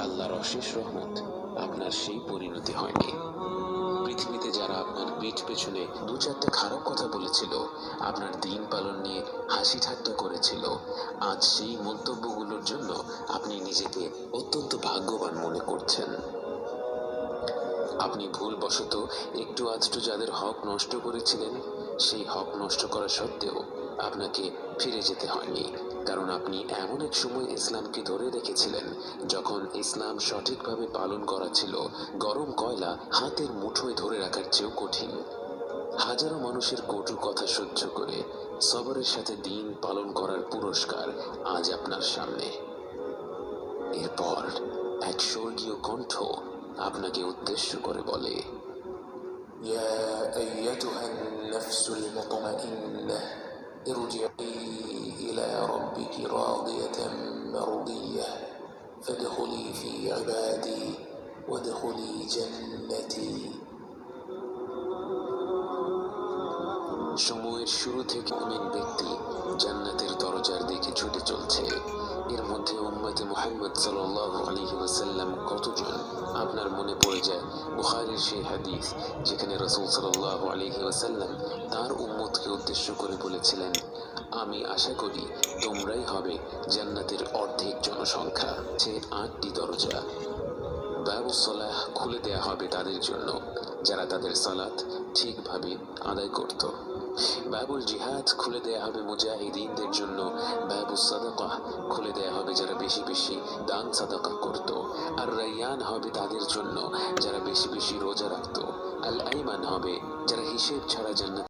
আল্লাহর অশেষ রহমত, আপনার সেই পরিণতি হয়নি। পৃথিবীতে যারা আপনার পিঠ পেছনে দু চারটা খারাপ কথা বলেছিল, আপনার দিন পালন নিয়ে হাসি ঠাট্টা করেছিল, আজ সেই মন্তব্যগুলোর জন্য আপনি নিজেকে অত্যন্ত ভাগ্যবান মনে করছেন। আপনি ভুলবশত একটু আধটু যাদের হক নষ্ট করেছিলেন, সেই হক নষ্ট করা সত্ত্বেও আপনাকে ফিরে যেতে হয়নি, কারণ আপনি এমন এক সময় ইসলামকে ধরে রেখেছিলেন যখন ইসলাম সঠিকভাবে পালন করা ছিল গরম কয়লা হাতের মুঠোয় ধরে রাখার চেয়েও কঠিন। হাজারো মানুষের কটু কথা সহ্য করে সবরের সাথে দিন পালন করার পুরস্কার আজ আপনার সামনে। এরপর এক স্বর্গীয় কণ্ঠ আপনাকে উদ্দেশ্য করে বলে, ইয়া আইয়াতুহান নাফসুল মুতমাইন্নাহ ইরজিই ইলা রাব্বিকি রাদিয়াতান মারদিয়াহ ফাদখুলি ফি ইবাদি ওয়াদখুলি জান্নাতি। সময়ের শুরু থেকে মুমিন ব্যক্তি জান্নাতের দরজার দিকে ছুটে চলছে। এর মধ্যে উম্মতে মুহাম্মদ সাল্লাল্লাহু আলাইহি ওয়াসাল্লাম কতজন আপনার মনে পড়ে যায়? বুখারীর সেই হাদিস যেখানে রাসূল সাল্লাল্লাহু আলাইহি ওয়াসাল্লাম তার উম্মতকে উদ্দেশ্য করে বলেছিলেন, আমি আশা করি তোমরাই হবে জান্নাতের অর্ধেক জনসংখ্যা। যে 8টি দরজা। বাবুস সালাহ খুলে দেয়া হবে তাদের জন্য যারা তাদের সালাত ঠিকভাবে আদায় করত। বাবুল জিহাদ খুলে দেয়া হবে মুজাহিদিনদের জন্য। বাবুস সাদাকা খুলে দেয়া হবে যারা বেশি বেশি দান সাদাকা করত। আর রাইয়ান হবে তাদের জন্য যারা বেশি বেশি রোজা রাখত। আল আইমান হবে যারা হিসেব ছাড়া জান্নাত